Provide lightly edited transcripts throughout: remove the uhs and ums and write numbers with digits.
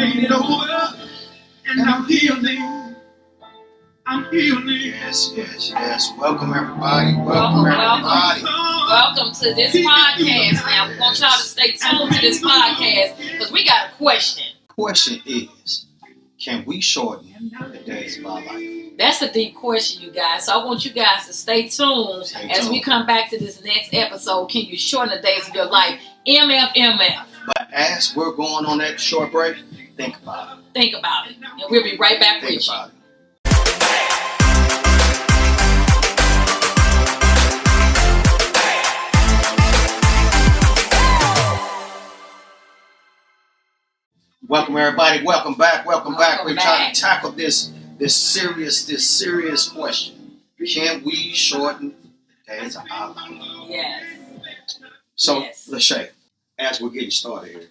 Ain't it over? And I'm healing. I'm healing. Yes. Welcome everybody. Welcome everybody. Welcome to this podcast. Now we want y'all to stay tuned to this podcast because we got a question. Question is, can we shorten the days of our life? That's a deep question, you guys. So I want you guys to stay tuned as we come back to this next episode. Can you shorten the days of your life? MF. But as we're going on that short break, think about it. Think about it. And we'll be right back with you. Welcome everybody. Welcome back. We're trying to tackle this serious question. Can we shorten the days of our life? Yes. So, Lachey, as we're getting started here,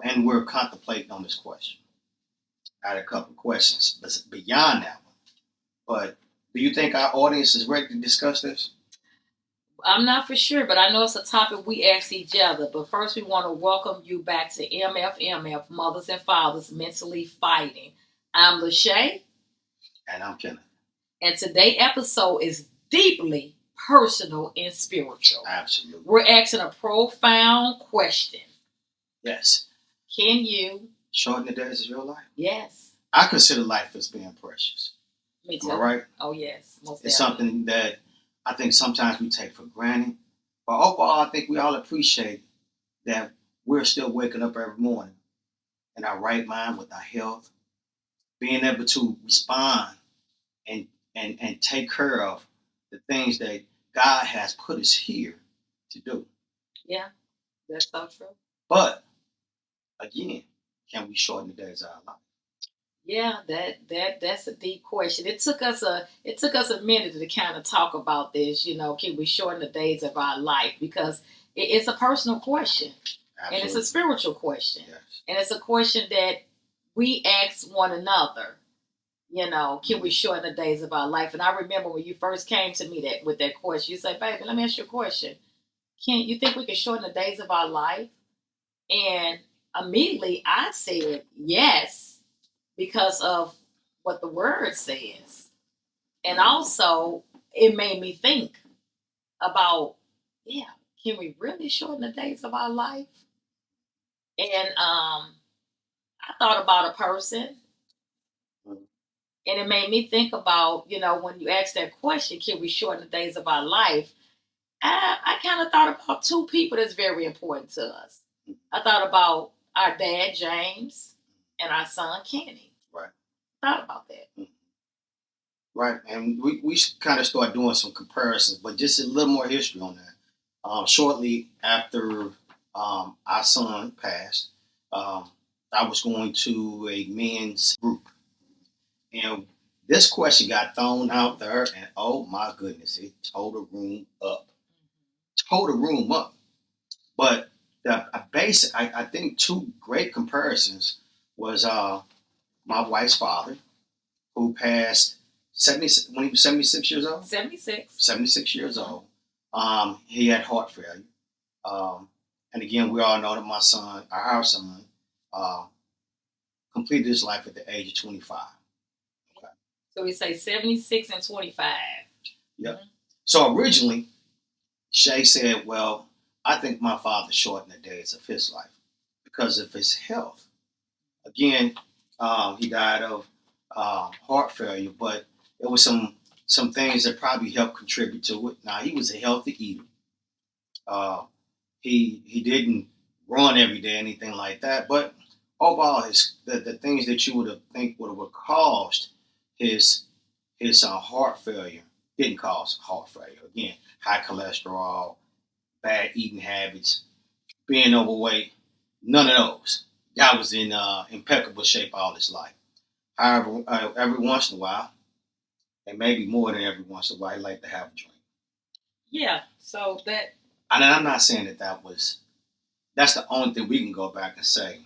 and we're contemplating on this question, I had a couple of questions beyond that one. But do you think our audience is ready to discuss this? I'm not for sure, but I know it's a topic we ask each other. But first, we want to welcome you back to MF, Mothers and Fathers Mentally Fighting. I'm Lachey. And I'm Kenneth. And today's episode is deeply personal and spiritual. Absolutely. We're asking a profound question. Yes. Can you shorten the days of your life? Yes. I consider life as being precious. Me too. All right? Oh, yes. Most it's definitely. Something that I think sometimes we take for granted. But overall, I think we all appreciate that we're still waking up every morning in our right mind with our health, being able to respond and take care of the things that God has put us here to do. Yeah, that's so true. But again, can we shorten the days of our life? Yeah, that's a deep question. It took us a minute to kind of talk about this. You know, can we shorten the days of our life? Because it's a personal question. Absolutely. And it's a spiritual question. Yes. And it's a question that we ask one another. You know, can we shorten the days of our life? And I remember when you first came to me with that question, you said, "Baby, let me ask you a question. Can you think we can shorten the days of our life?" And immediately I said yes, because of what the word says. And also, it made me think about, can we really shorten the days of our life? And I thought about a person, and it made me think about, when you ask that question, can we shorten the days of our life? I kind of thought about two people that's very important to us. I thought about our dad, James, and our son, Kenny. Right. Thought about that. Right. And we kind of start doing some comparisons, but just a little more history on that. Shortly after our son passed, I was going to a men's group. And this question got thrown out there, and oh my goodness, it tore the room up. But I think two great comparisons was my wife's father, who passed when he was 76 years old. 76 years old. He had heart failure. And again, we all know that our son, completed his life at the age of 25. Okay. So we say 76 and 25. Yep. Mm-hmm. So originally, Shay said, well, I think my father shortened the days of his life because of his health. Again, he died of heart failure, but there was some things that probably helped contribute to it. Now, he was a healthy eater. He didn't run every day, anything like that. But overall, the things that you would have caused his heart failure didn't cause heart failure. Again, high cholesterol, bad eating habits, being overweight, none of those. Guy was in impeccable shape all his life. However, every once in a while, and maybe more than every once in a while, he liked to have a drink. Yeah, so that... And I'm not saying that's the only thing we can go back and say,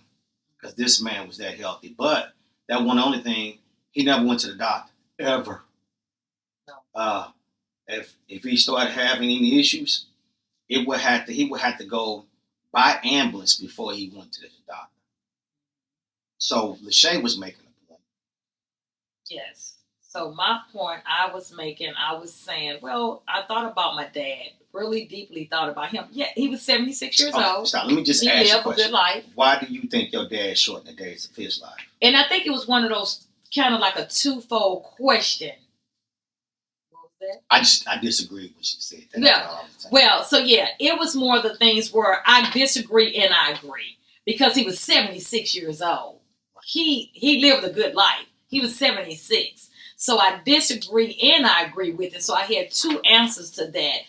because this man was that healthy. But that wasn't the only thing. He never went to the doctor, ever. No. If he started having any issues, he would have to go by ambulance before he went to the doctor. So Lachey was making a point. Yes. So my point I was making, I was saying, well, I thought about my dad. Really deeply thought about him. Yeah, he was 76 years old. Stop. Let me just he ask you a lived question. A good life. Why do you think your dad shortened the days of his life? And I think it was one of those kind of like a twofold question. What was that? I disagree with what she said. Yeah. Well, so yeah, it was more of the things where I disagree and I agree because he was 76 years old. He lived a good life. He was 76. So I disagree and I agree with it. So I had two answers to that.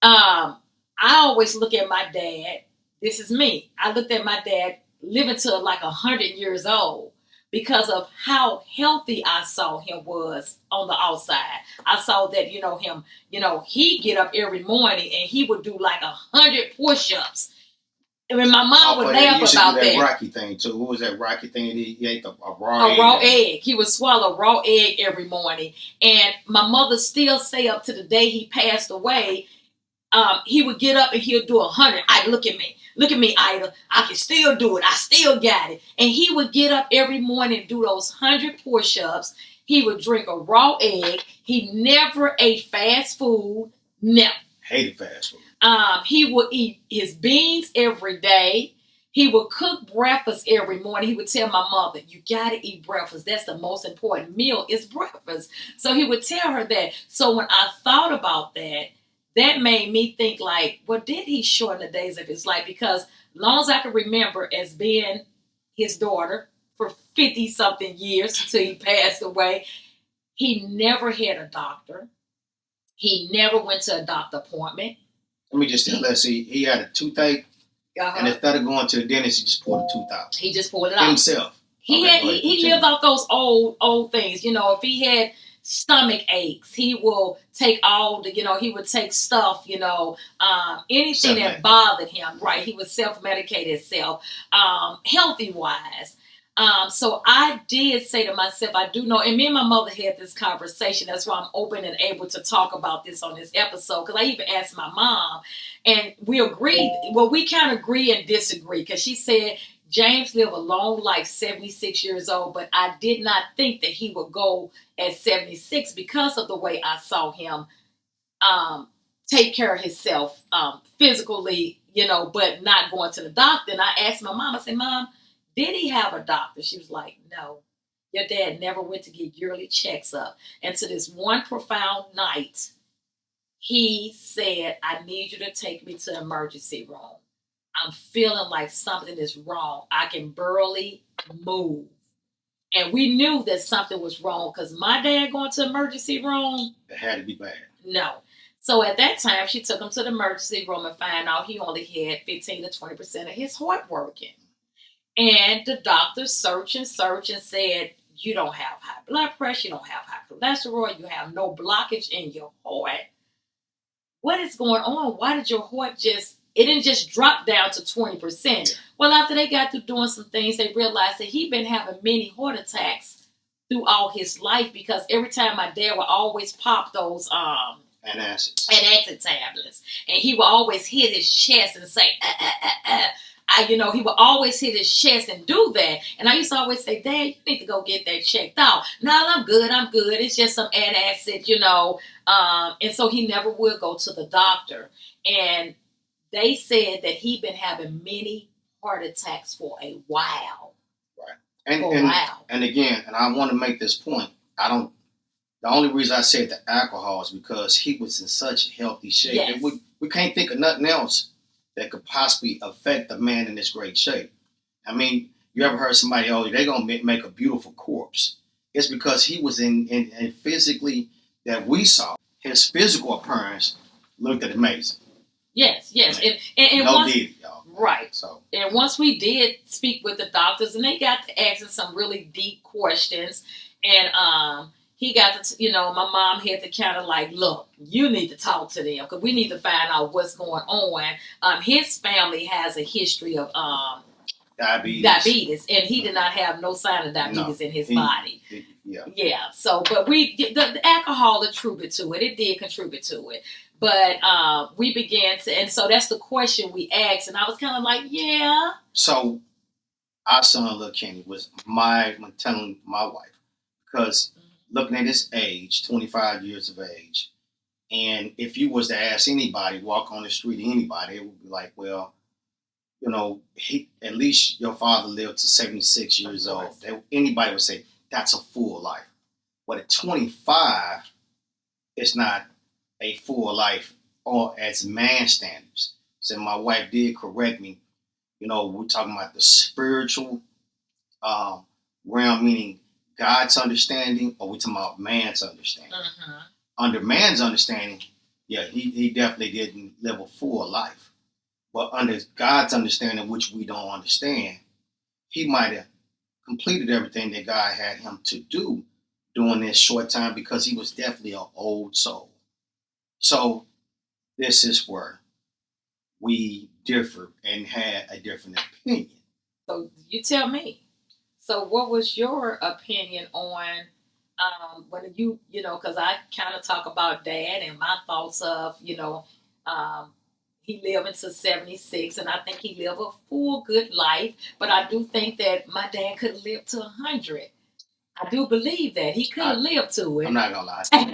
I always look at my dad. This is me. I looked at my dad living to like 100 years old because of how healthy I saw him was on the outside. I saw that, him, he'd get up every morning and he would do like 100 push-ups. I mean, my mom would laugh about that. Rocky thing too. What was that Rocky thing? He ate a raw egg. He would swallow raw egg every morning. And my mother still say up to the day he passed away, he would get up and he'll do 100. Look at me, Ida. I can still do it. I still got it. And he would get up every morning and do those 100 push-ups. He would drink a raw egg. He never ate fast food. Never. Hated fast food. He would eat his beans every day. He would cook breakfast every morning. He would tell my mother, you got to eat breakfast. That's the most important meal is breakfast. So he would tell her that. So when I thought about that, that made me think like, well, did he shorten the days of his life? Because long as I can remember as being his daughter for 50-something years until he passed away, he never had a doctor. He never went to a doctor appointment. Let me just tell you, let's see, he had a toothache, and instead of going to the dentist, he just pulled the tooth out. He just pulled it out. Himself. He lived off those old things. If he had stomach aches, he will take all the, he would take stuff, anything that bothered him, right? He would self-medicate himself, healthy-wise. So I did say to myself, I do know, and me and my mother had this conversation. That's why I'm open and able to talk about this on this episode. Because I even asked my mom, and we agreed. Well, we kind of agree and disagree. Because she said James lived a long life, 76 years old, but I did not think that he would go at 76 because of the way I saw him take care of himself physically, but not going to the doctor. And I asked my mom, I said, Mom, did he have a doctor? She was like, no, your dad never went to get yearly checks up. And to this one profound night, he said, I need you to take me to the emergency room. I'm feeling like something is wrong. I can barely move. And we knew that something was wrong because my dad going to the emergency room. It had to be bad. No. So at that time, she took him to the emergency room and found out he only had 15 to 20% of his heart working. And the doctor searched and said, you don't have high blood pressure, you don't have high cholesterol, you have no blockage in your heart. What is going on? Why did your heart it didn't just drop down to 20%? Well, after they got through doing some things, they realized that he'd been having many heart attacks throughout his life because every time my dad would always pop those antacid tablets. And he would always hit his chest and say, he would always hit his chest and do that. And I used to always say, Dad, you need to go get that checked out. No, I'm good. It's just some antacid, and so he never would go to the doctor. And they said that he'd been having many heart attacks for a while. Right. And again, and I want to make this point. The only reason I said the alcohol is because he was in such healthy shape. Yes. And we can't think of nothing else that could possibly affect a man in this great shape. I mean, you ever heard somebody, they're going to make a beautiful corpse. It's because he was in physically that we saw. His physical appearance looked amazing. Yes. And no once, did, y'all. Right. So. And once we did speak with the doctors, and they got to asking some really deep questions, and he got to, my mom had to kind of like, look, you need to talk to them because we need to find out what's going on. His family has a history of diabetes, and he did not have no sign of diabetes in his body. Yeah. So, but the alcohol attributed to it. It did contribute to it. But we began to, and so that's the question we asked, and I was kind of like, yeah. So our son, little Kenny, was I'm telling my wife, because looking at his age, 25 years of age, and if you was to ask anybody, walk on the street, anybody, it would be like, well, at least your father lived to 76 years old. Anybody would say that's a full life. But at 25, it's not a full life, or as man standards. So my wife did correct me. We're talking about the spiritual realm, meaning God's understanding, or we're talking about man's understanding. Mm-hmm. Under man's understanding, yeah, he definitely didn't live a full life. But under God's understanding, which we don't understand, he might have completed everything that God had him to do during this short time, because he was definitely an old soul. So this is where we differ and had a different opinion. So you tell me. So what was your opinion on when because I kind of talk about Dad and my thoughts of, he lived until 76, and I think he lived a full, good life. But I do think that my dad could have lived to 100. I do believe that he could have lived to it. I'm not gonna lie. I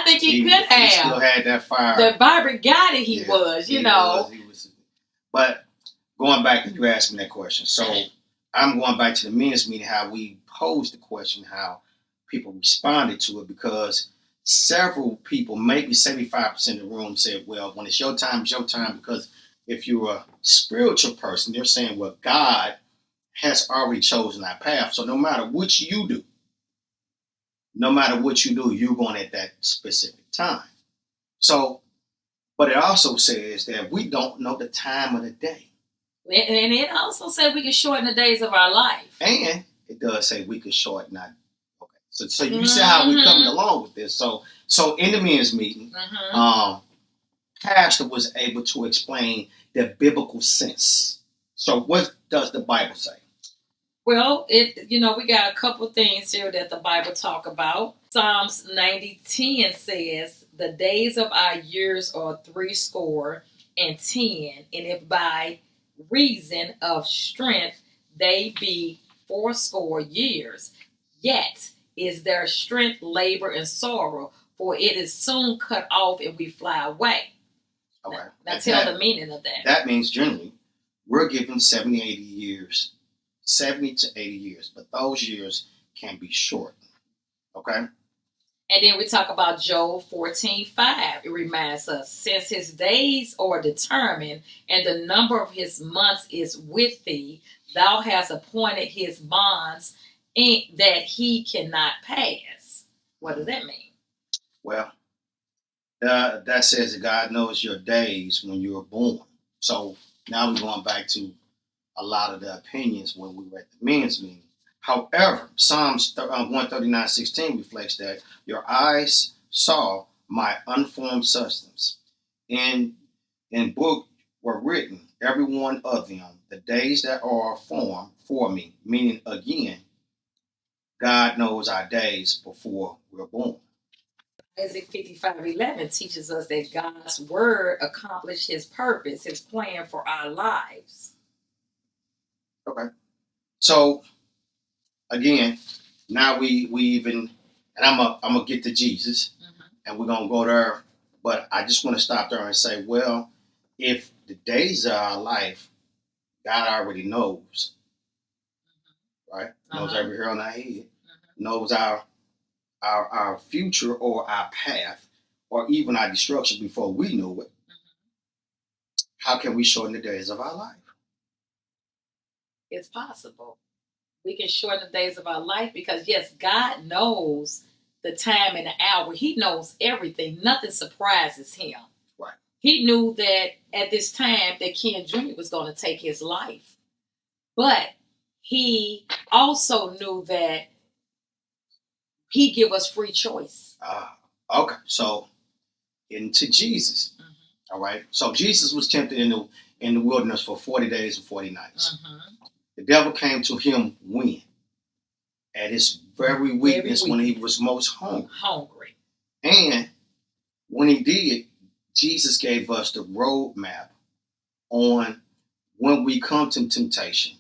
think he could have. He still had that fire. The vibrant guy that he was, He was. But going back, you asked me that question. So I'm going back to the men's meeting, how we posed the question, how people responded to it, because several people, maybe 75% of the room, said, well, when it's your time, because if you're a spiritual person, they're saying, well, God has already chosen that path. So no matter what you do, you're going at that specific time. So, but it also says that we don't know the time of the day. And it also said we can shorten the days of our life. And it does say we can shorten our. Okay. So you see how we're coming along with this. So in the men's meeting, Pastor was able to explain the biblical sense. So what does the Bible say? Well, we got a couple things here that the Bible talk about. Psalms 90:10 says, "The days of our years are 70, and if by reason of strength they be 80 years, yet is their strength labor and sorrow, for it is soon cut off and we fly away." Okay. Now tell the meaning of that. That means generally we're given 70 to 80 years, but those years can be shortened. Okay? And then we talk about Job 14:5. It reminds us, since his days are determined and the number of his months is with thee, thou hast appointed his bonds that he cannot pass. What does that mean? Well, that says that God knows your days when you were born. So now we're going back to a lot of the opinions when we were at the men's meeting. However, Psalms 139:16 reflects that your eyes saw my unformed substance. In book were written, every one of them, the days that are formed for me, meaning again, God knows our days before we're born. Isaiah 55:11 teaches us that God's word accomplished his purpose, his plan for our lives. Okay. So again, now we even, and I'm gonna get to Jesus, and we're gonna go there. But I just want to stop there and say, well, if the days of our life, God already knows, right? Knows every hair on our head, knows our future or our path, or even our destruction before we know it. How can we shorten the days of our life? It's possible. We can shorten the days of our life because, yes, God knows the time and the hour. He knows everything. Nothing surprises him. Right. He knew that at this time that Ken Jr. was going to take his life. But he also knew that he give us free choice. Okay. So into Jesus. All right. So Jesus was tempted in the wilderness for 40 days and 40 nights. The devil came to him when? At his very weakness, when he was most hungry. And when he did, Jesus gave us the roadmap on when we come to temptation,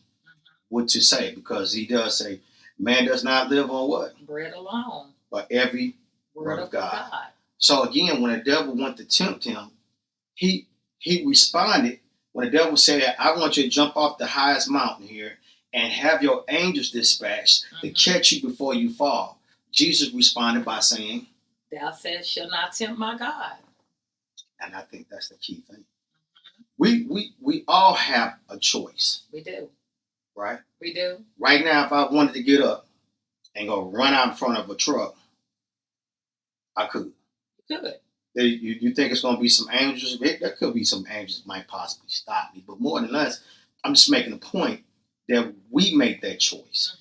what to say, because he does say, man does not live on what? Bread alone. But every word of God. So again, when the devil wanted to tempt him, he responded when the devil said, I want you to jump off the highest mountain here and have your angels dispatched to catch you before you fall. Jesus responded by saying, thou saidst, shall not tempt my God. And I think that's the key thing. We all have a choice. We do. Right? We do. Right now, if I wanted to get up and go run out in front of a truck, I could. You could. You think it's going to be some angels? There could be some angels that might possibly stop me. But more than less, I'm just making a point that we make that choice.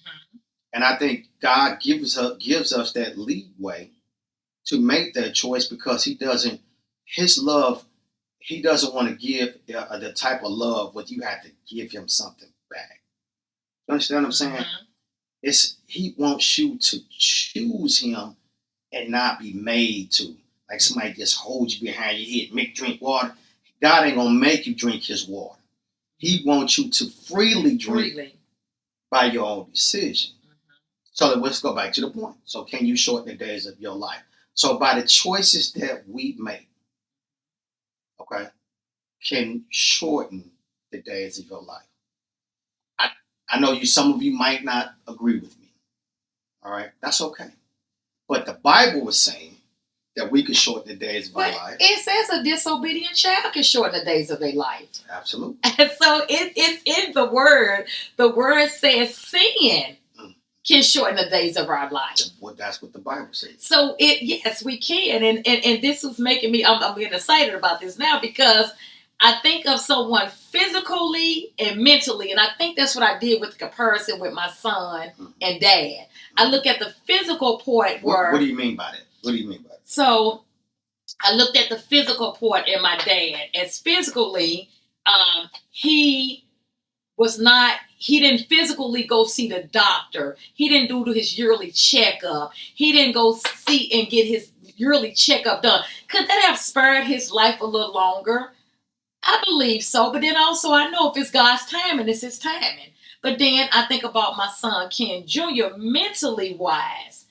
And I think God gives us that leeway to make that choice, because his love, he doesn't want to give the type of love where you have to give him something back. You understand what I'm saying? He wants you to choose him and not be made to. Like somebody just holds you behind your head, make drink water. God ain't going to make you drink his water. He wants you to freely drink by your own decision. So let's go back to the point. So can you shorten the days of your life? So by the choices that we make, okay, can shorten the days of your life. I know some of you might not agree with me. All right, that's okay. But the Bible was saying that we could shorten the days of our life. It says a disobedient child can shorten the days of their life. Absolutely. And so it's in the word. The word says sin can shorten the days of our life. Well, that's what the Bible says. So yes, we can. And this was making me, I'm getting excited about this now, because I think of someone physically and mentally, and I think that's what I did with the comparison with my son and dad. I look at the physical part where... What do you mean by that? What do you mean by that? So I looked at the physical part in my dad as physically, he didn't physically go see the doctor. He didn't do his yearly checkup. He didn't go see and get his yearly checkup done. Could that have spared his life a little longer? I believe so. But then also I know if it's God's timing, it's his timing. But then I think about my son, Ken Jr., mentally wise.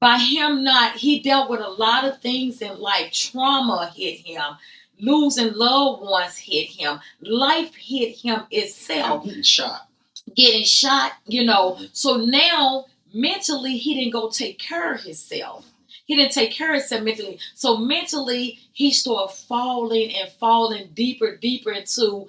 By him he dealt with a lot of things in life. Trauma hit him. Losing loved ones hit him. Life hit him itself. Getting shot, So now, mentally, he didn't go take care of himself. He didn't take care of himself mentally. So mentally, he started falling deeper into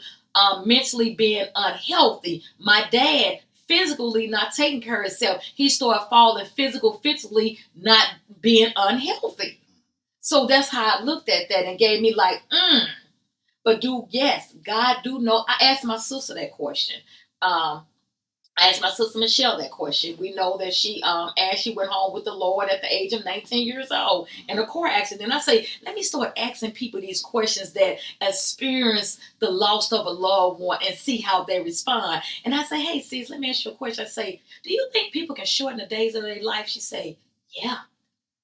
mentally being unhealthy. My dad, physically not taking care of himself, he started falling physically not being unhealthy. So that's how I looked at that and gave me like, But God do know. I asked my sister that question. I asked my sister Michelle that question. We know that she went home with the Lord at the age of 19 years old in a car accident. I say, let me start asking people these questions that experience the loss of a loved one and see how they respond. And I say, hey, sis, let me ask you a question. I say, do you think people can shorten the days of their life? She say, yeah,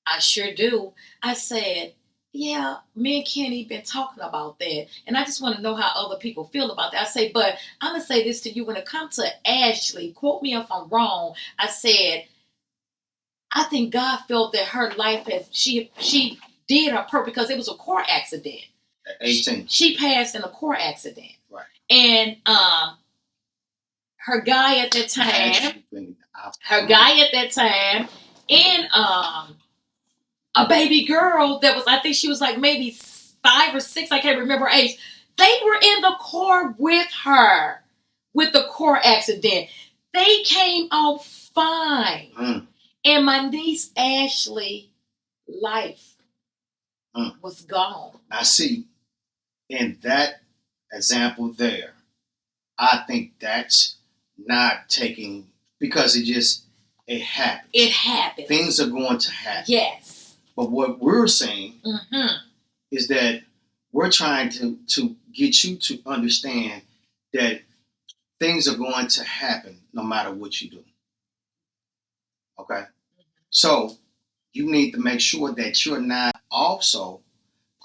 I sure do. I said, yeah, me and Kenny been talking about that. And I just want to know how other people feel about that. I say, but I'm going to say this to you. When it comes to Ashley, quote me if I'm wrong. I said, I think God felt that her life, she did her purpose because it was a car accident. At 18. She passed in a car accident. Right. And her guy at that time, and a baby girl that was, I think she was like maybe 5 or 6, I can't remember her age. They were in the car with her with the car accident. They came out fine. And my niece Ashley, life was gone. I see, in that example there, I think that's not taking, because it happens. It happens. Things are going to happen. Yes. But what we're saying is that we're trying to get you to understand that things are going to happen no matter what you do. Okay? So you need to make sure that you're not also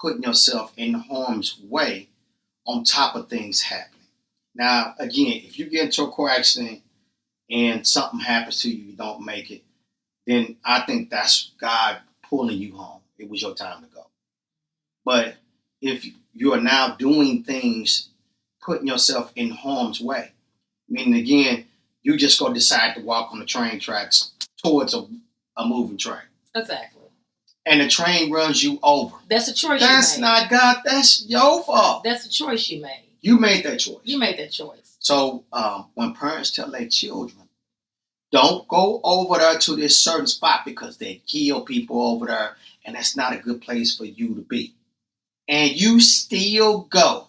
putting yourself in harm's way on top of things happening. Now, again, if you get into a car accident and something happens to you, you don't make it, then I think that's God pulling you home. It was your time to go. But if you are now doing things, putting yourself in harm's way, meaning again, you just go decide to walk on the train tracks towards a moving train. Exactly. And the train runs you over. That's a choice That's you made. not God. That's your fault. That's a choice you made. You made that choice. You made that choice. So when parents tell their children, don't go over there to this certain spot because they kill people over there and that's not a good place for you to be. And you still go.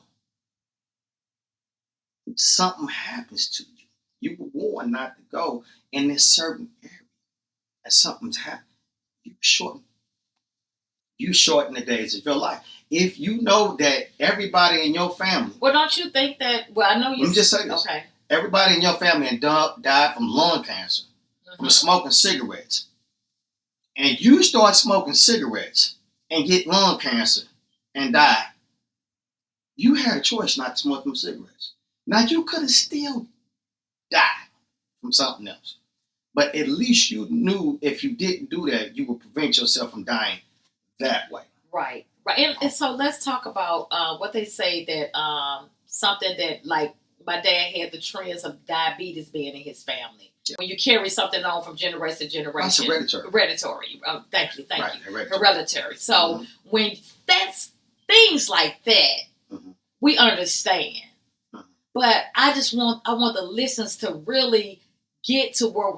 Something happens to you. You were warned not to go in this certain area. And something's happened. You shorten the days of your life. If you know that everybody in your family. Well, don't you think that? Well, I know you. Let me just say this. Okay. Everybody in your family died from lung cancer, from smoking cigarettes. And you start smoking cigarettes and get lung cancer and die. You had a choice not to smoke them cigarettes. Now, you could have still died from something else. But at least you knew if you didn't do that, you would prevent yourself from dying that way. Right. And so let's talk about what they say that something that, like, my dad had the trends of diabetes being in his family. Yeah. When you carry something on from generation to generation. That's hereditary. Hereditary. Thank you. Hereditary. So when that's things like that, we understand. But I want the listeners to really get to what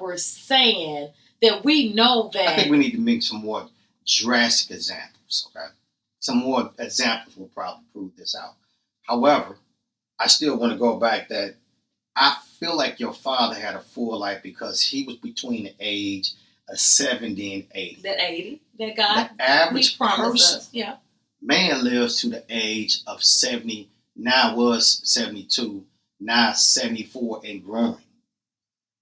we're saying, that we know that. I think we need to make some more drastic examples, okay? Some more examples will probably prove this out. However, I still want to go back that I feel like your father had a full life because he was between the age of 70 and 80. That 80, that God, the average person, yeah, man lives to the age of 70, now was 72, now 74 and growing.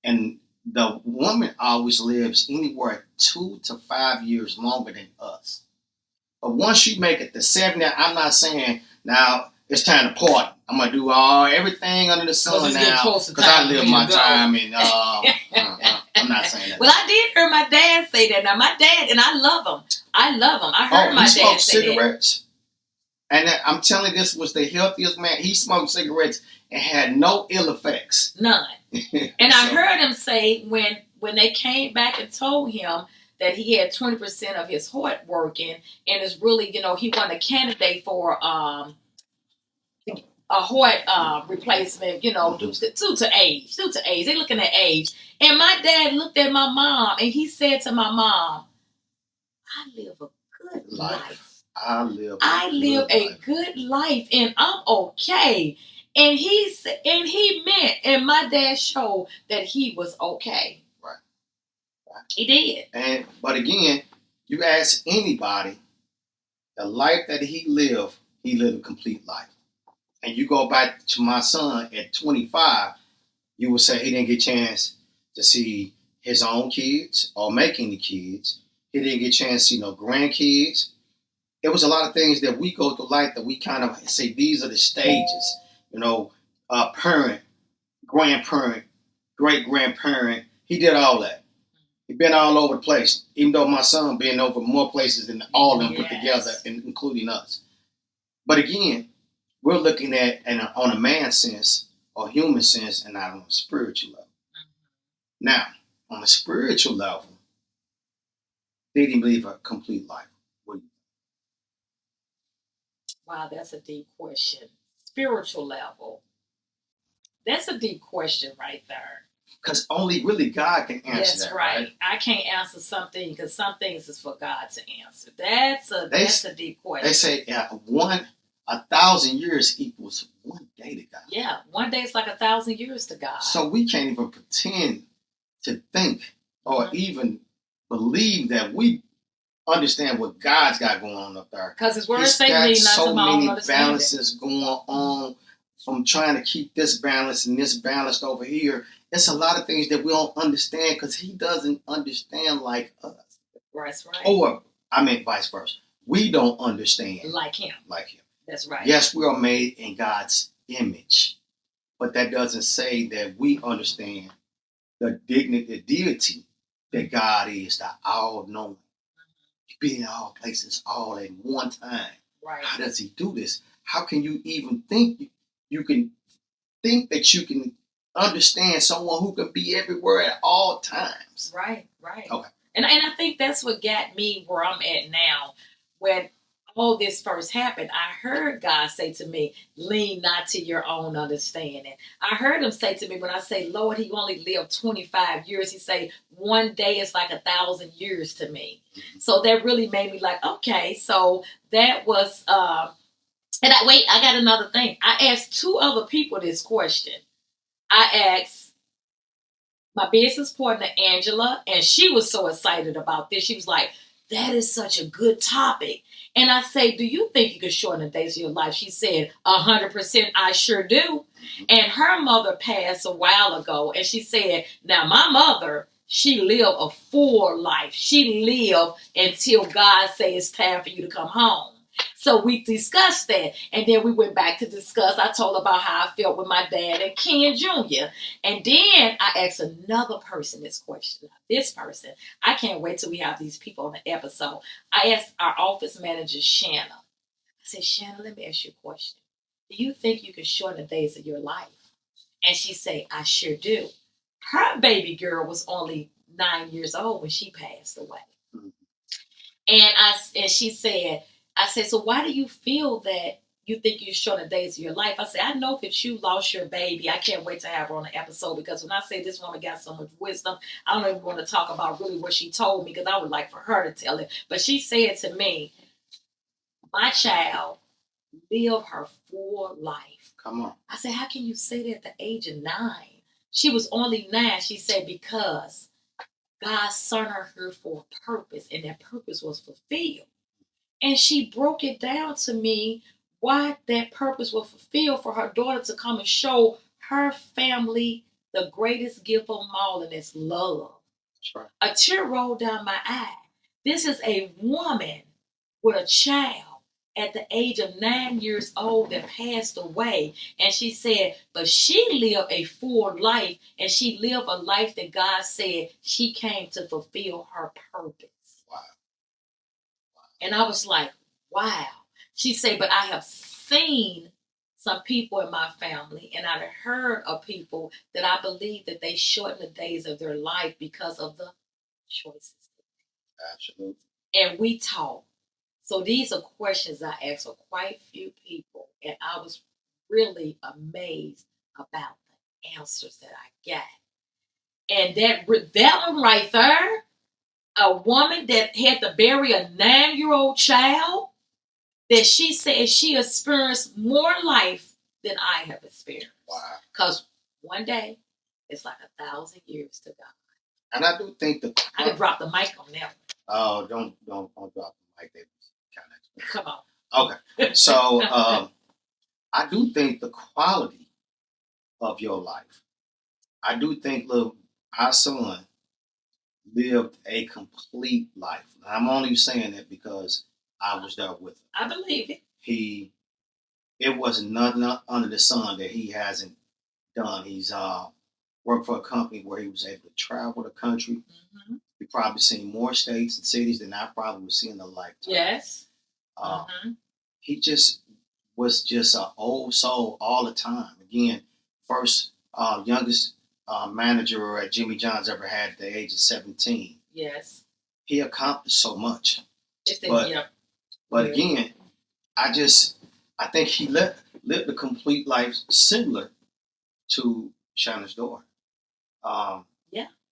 And the woman always lives anywhere 2 to 5 years longer than us. But once you make it to 70, I'm not saying now it's time to party. I'm gonna do everything under the sun now because I live my time, and I'm not saying that. Well, I did hear my dad say that. Now my dad, and I love him. I heard my dad say cigarettes. That. And I'm telling you, this was the healthiest man. He smoked cigarettes and had no ill effects. None. And I heard him say when they came back and told him that he had 20% of his heart working and is really, he wasn't a candidate for a heart replacement, due to age. They're looking at age. And my dad looked at my mom and he said to my mom, I live a good life. I live a good life and I'm okay. And he meant, and my dad showed that he was okay. Right. He did. But again, you ask anybody, the life that he lived a complete life. And you go back to my son at 25, you would say he didn't get a chance to see his own kids or make any kids. He didn't get a chance to see no grandkids. It was a lot of things that we go through life that we kind of say these are the stages. Parent, grandparent, great-grandparent. He did all that. He been all over the place, even though my son been over more places than all of them put together, including us. But again, we're looking at on a man sense or human sense and not on a spiritual level. Now, on a spiritual level, they didn't live a complete life. Wow, that's a deep question. Spiritual level. That's a deep question right there. Because only really God can answer that. That's right. I can't answer something because some things is for God to answer. That's a deep question. They say 1,000 years equals one day to God. Yeah, one day is like 1,000 years to God. So we can't even pretend to think or even believe that we understand what God's got going on up there. Because His Word say lead not to my own understanding. So many balances going on from trying to keep this balance and this balanced over here. It's a lot of things that we don't understand because He doesn't understand like us. That's right. Or, vice versa. We don't understand like Him. Like Him. That's right. Yes, we are made in God's image. But that doesn't say that we understand the dignity, the deity that God is, the all-knowing. He be in all places all at one time. Right. How does he do this? How can you even think you can think that you can understand someone who can be everywhere at all times? Right. Okay. And I think that's what got me where I'm at now. When all this first happened, I heard God say to me, lean not to your own understanding. I heard him say to me, when I say, Lord, he only lived 25 years, he say, one day is like 1,000 years to me. So that really made me like, okay, so that was, and I got another thing. I asked 2 other people this question. I asked my business partner, Angela, and she was so excited about this. She was like, that is such a good topic. And I say, do you think you could shorten the days of your life? She said, 100%, I sure do. And her mother passed a while ago. And she said, now my mother, she lived a full life. She lived until God said it's time for you to come home. So we discussed that. And then we went back to discuss. I told her about how I felt with my dad and Ken Jr. And then I asked another person this question. This person, I can't wait till we have these people on the episode. I asked our office manager, Shanna. I said, Shanna, let me ask you a question. Do you think you can shorten the days of your life? And she said, I sure do. Her baby girl was only 9 years old when she passed away. And she said, I said, so why do you feel that you think you shorten the days of your life? I said, I know that you lost your baby. I can't wait to have her on the episode, because when I say this woman got so much wisdom, I don't even want to talk about really what she told me, because I would like for her to tell it. But she said to me, my child lived her full life. Come on. I said, how can you say that at the age of 9? She was only 9. She said, because God sent her here for a purpose, and that purpose was fulfilled. And she broke it down to me why that purpose was fulfilled, for her daughter to come and show her family the greatest gift of them all, and it's love. That's right. A tear rolled down my eye. This is a woman with a child at the age of 9 years old that passed away. And she said, but she lived a full life, and she lived a life that God said she came to fulfill her purpose. Wow. And I was like, wow. She said, but I have seen some people in my family, and I've heard of people that I believe that they shorten the days of their life because of the choices. Absolutely. And we talk. So these are questions I asked of quite a few people, and I was really amazed about the answers that I got. And that one right there, a woman that had to bury a 9-year-old child, that she said she experienced more life than I have experienced. Wow. Because one day, it's like 1,000 years to God. And I do think I could drop the mic on that one. Oh, don't drop the mic. That Come on. Okay. So I do think the quality of your life. I do think, look, our son lived a complete life. I'm only saying that because I was there with him. I believe it. It was nothing under the sun that he hasn't done. He's worked for a company where he was able to travel the country. Mm-hmm. He probably seen more states and cities than I probably would see in a lifetime. Yes. He just was just an old soul all the time. Again, first youngest manager at Jimmy John's ever had at the age of 17. Yes. He accomplished so much. But again, I think he lived a complete life similar to Shanna's daughter.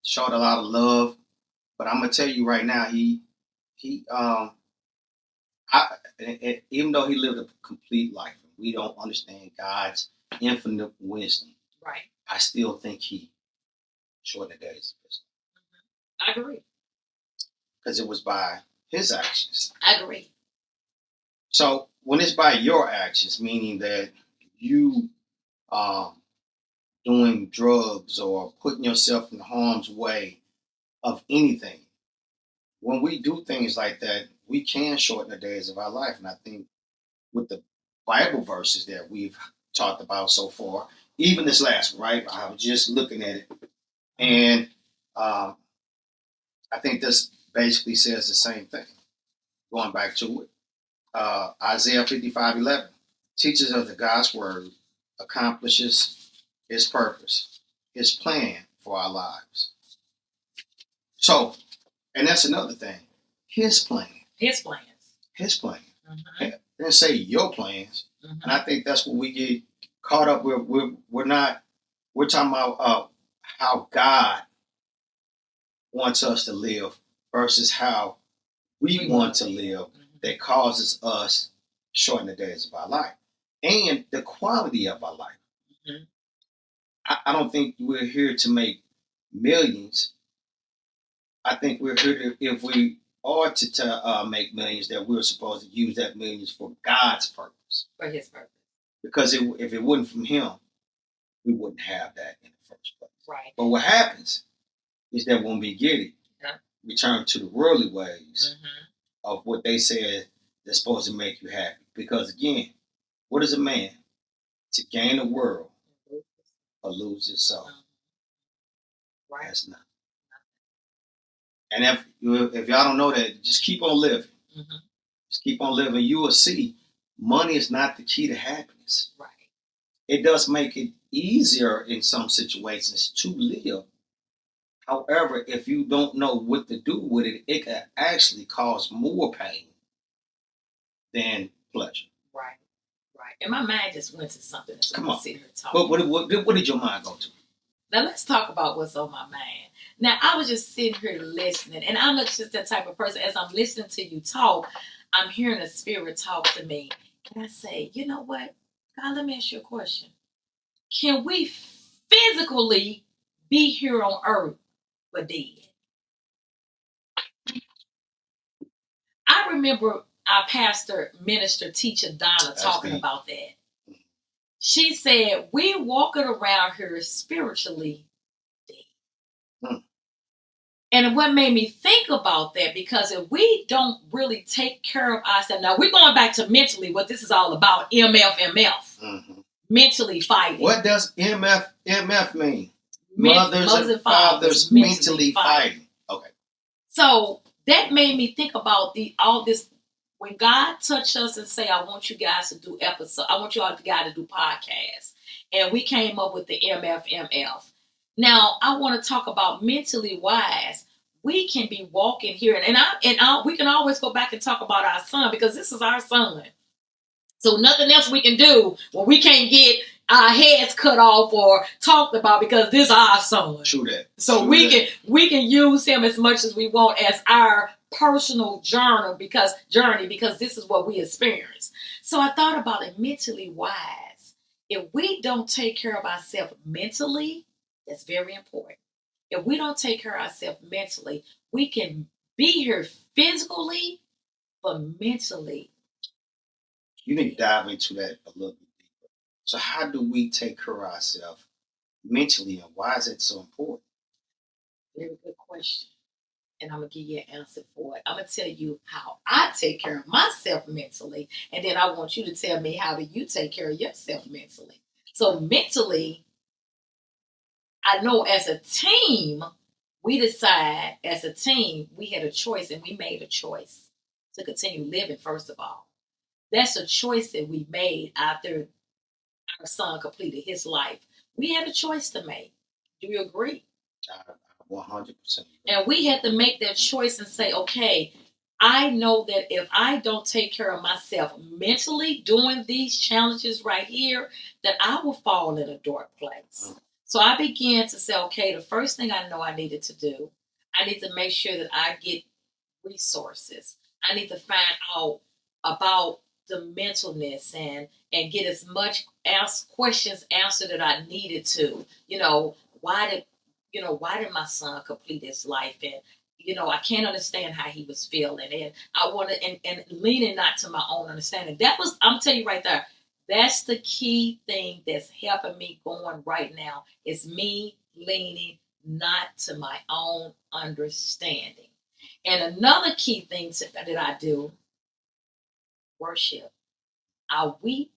Showed a lot of love, but I'm gonna tell you right now, even though he lived a complete life, we don't understand God's infinite wisdom. Right. I still think he shortened the days. I agree. Because it was by his actions. I agree. So when it's by your actions, meaning that you doing drugs or putting yourself in harm's way of anything, when we do things like that, we can shorten the days of our life. And I think with the Bible verses that we've talked about so far, even this last one, right? I was just looking at it, and I think this basically says the same thing. Going back to it, Isaiah 55:11 teaches us that God's word accomplishes His purpose, His plan for our lives. So, and that's another thing. His plan. His plans. His plan. Mm-hmm. Didn't say your plans. Mm-hmm. And I think that's what we get caught up with. We're talking about how God wants us to live versus how we want to live that causes us shorten the days of our life and the quality of our life. Mm-hmm. I don't think we're here to make millions. I think we're here to, if we are to make millions, that we're supposed to use that millions for God's purpose. For His purpose. Because if it wasn't from Him, we wouldn't have that in the first place. Right. But what happens is that when we get it, we turn to the worldly ways of what they said that's supposed to make you happy. Because again, what is a man? To gain the world or lose his soul. Right. That's nothing. And if y'all don't know that, just keep on living. Mm-hmm. Just keep on living. You will see money is not the key to happiness. Right. It does make it easier in some situations to live. However, if you don't know what to do with it, it can actually cause more pain than pleasure. Right. Right. And my mind just went to something. Come on. Sit here but what did your mind go to? Now let's talk about what's on my mind. Now I was just sitting here listening, and I'm just that type of person. As I'm listening to you talk, I'm hearing the Spirit talk to me, and I say, you know what, God, let me ask you a question. Can we physically be here on earth but dead? I remember our pastor, minister, teacher Donna talking about that. She said, we walking around here spiritually dead. And what made me think about that, because if we don't really take care of ourselves, now we're going back to mentally, what this is all about, MF. Mentally fighting. What does MF mean? Mothers and fathers mentally fighting. Okay. So that made me think about all this. When God touched us and say, I want you guys to do episodes, I want you all guys to do podcasts. And we came up with the MF. Now, I want to talk about mentally wise. We can be walking here, and we can always go back and talk about our son, because this is our son. So nothing else we can do when we can't get our heads cut off or talked about, because this is our son. True that. So we can use him as much as we want as our personal journey because this is what we experience. So I thought about it mentally wise. If we don't take care of ourselves mentally, that's very important. If we don't take care of ourselves mentally, we can be here physically, but mentally. You need to dive into that a little bit deeper. So how do we take care of ourselves mentally, and why is it so important? Very good question. And I'm going to give you an answer for it. I'm going to tell you how I take care of myself mentally. And then I want you to tell me, how do you take care of yourself mentally? So mentally, I know as a team, we decide as a team, we had a choice, and we made a choice to continue living, first of all. That's a choice that we made after our son completed his life. We had a choice to make. Do you agree? 100%. And we had to make that choice and say, okay, I know that if I don't take care of myself mentally during these challenges right here, that I will fall in a dark place. So I began to say, okay, the first thing I know I needed to do, I need to make sure that I get resources. I need to find out about the mentalness and get as much questions answered that I needed to. Why did my son complete his life? And, I can't understand how he was feeling. And I wanted, and leaning not to my own understanding. I'm telling you right there, that's the key thing that's helping me going right now, is me leaning not to my own understanding. And another key thing that I do, worship. I weep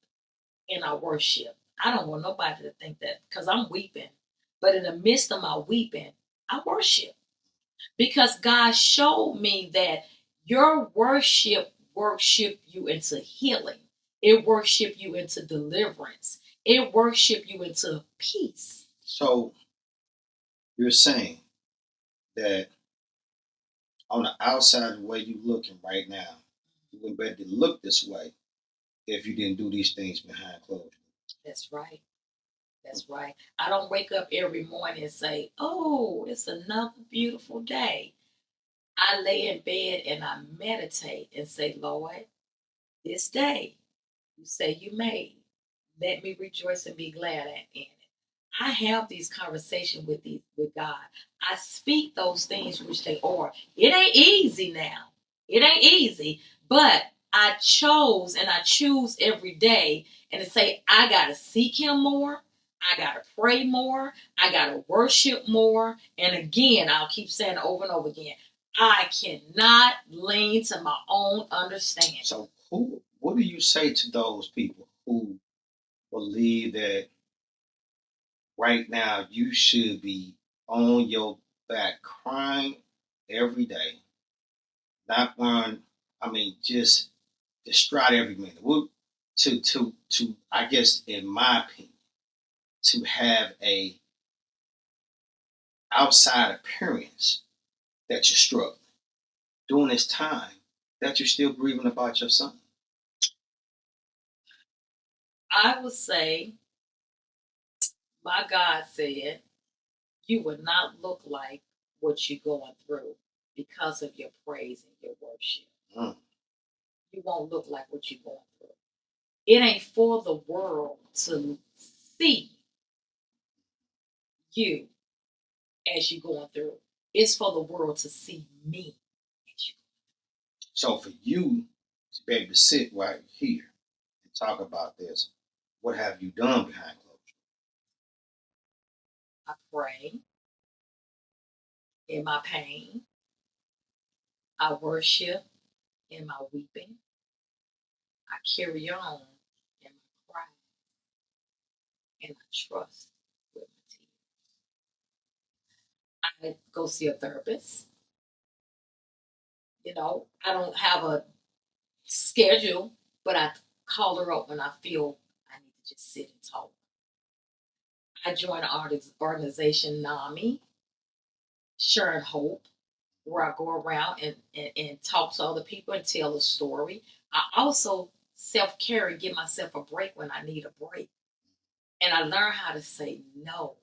and I worship. I don't want nobody to think that because I'm weeping. But in the midst of my weeping, I worship. Because God showed me that your worship you into healing. It worship you into deliverance. It worship you into peace. So you're saying that on the outside, the way you looking right now, you wouldn't better to look this way if you didn't do these things behind closed doors. That's right. That's right. I don't wake up every morning and say, "Oh, it's another beautiful day." I lay in bed and I meditate and say, "Lord, this day you say you made, let me rejoice and be glad in it." I have these conversations with God. I speak those things which they are. It ain't easy now. It ain't easy, but I chose and I choose every day and to say I gotta seek Him more. I gotta pray more. I gotta worship more. And again, I'll keep saying it over and over again. I cannot lean to my own understanding. So what do you say to those people who believe that right now you should be on your back crying every day, not one, I mean, just distraught every minute. To I guess in my opinion, to have a outside appearance that you're struggling during this time that you're still grieving about your son. I would say, my God said, you would not look like what you're going through because of your praise and your worship. Mm. You won't look like what you're going through. It ain't for the world to see you as you're going through. It's for the world to see me as you. So for you to be able to sit right here and talk about this, what have you done behind closed doors? I pray in my pain. I worship in my weeping. I carry on in my cry. And I trust with my tears. I go see a therapist. I don't have a schedule, but I call her up when I feel I need to just sit and talk. I join an organization, NAMI, Sharing Hope, where I go around and talk to other people and tell a story. I also self-care and give myself a break when I need a break. And I learn how to say no,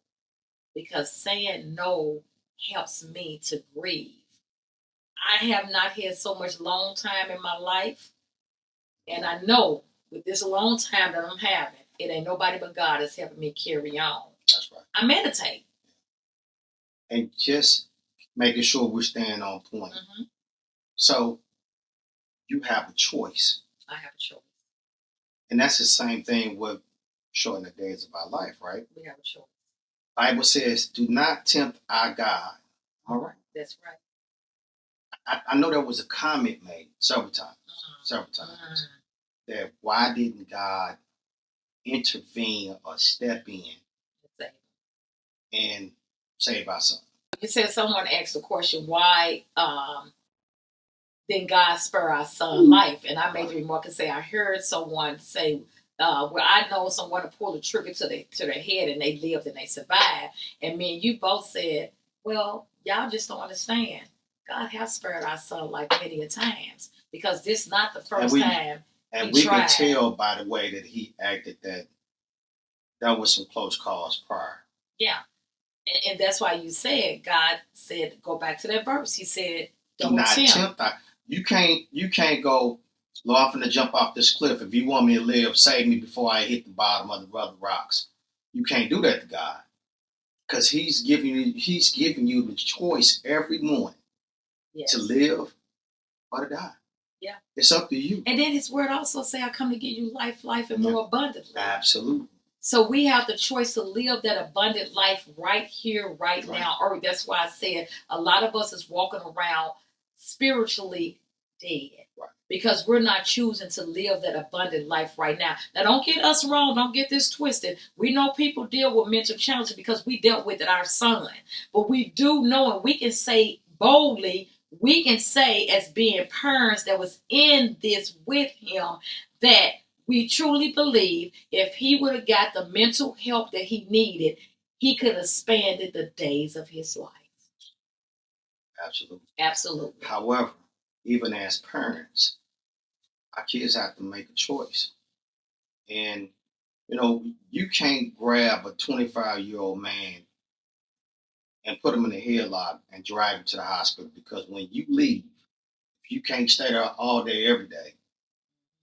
because saying no helps me to grieve. I have not had so much long time in my life, and I know with this long time that I'm having, it ain't nobody but God that's helping me carry on. That's right. I meditate. And just making sure we're staying on point. Mm-hmm. So you have a choice. I have a choice. And that's the same thing with shorten the days of our life, right? We have a choice. Bible says, do not tempt our God. All right. That's right. I know there was a comment made several times, that why didn't God intervene or step in and save our son? You said someone asked the question, why didn't God spare our son's life? And I made the remark and say, I heard someone say, where I know someone to pull the trigger to their head and they lived and they survived. And me and you both said, well, y'all just don't understand. God has spared our son life many a times, because this is not the first time. And we can tell by the way that he acted that there was some close calls prior. Yeah. And that's why you said, God said, go back to that verse. He said, don't tempt. You can't go, Lord, I'm finna jump off this cliff. If you want me to live, save me before I hit the bottom of the other rocks. You can't do that to God, because He's giving you the choice every morning. Yes. To live or to die. Yeah. It's up to you. And then His word also say, I come to give you life and more abundantly. Absolutely. So we have the choice to live that abundant life right here, right now. Or that's why I said a lot of us is walking around spiritually dead. Right. because we're not choosing to live that abundant life right now. Now, don't get us wrong. Don't get this twisted. We know people deal with mental challenges because we dealt with it our son. But we do know, and we can say boldly, we can say as being parents that was in this with him, that we truly believe if he would have got the mental help that he needed, he could have expanded the days of his life. Absolutely. Absolutely. However, even as parents, our kids have to make a choice. And, you can't grab a 25-year-old man and put him in a headlock and drag him to the hospital, because when you leave, if you can't stay there all day, every day,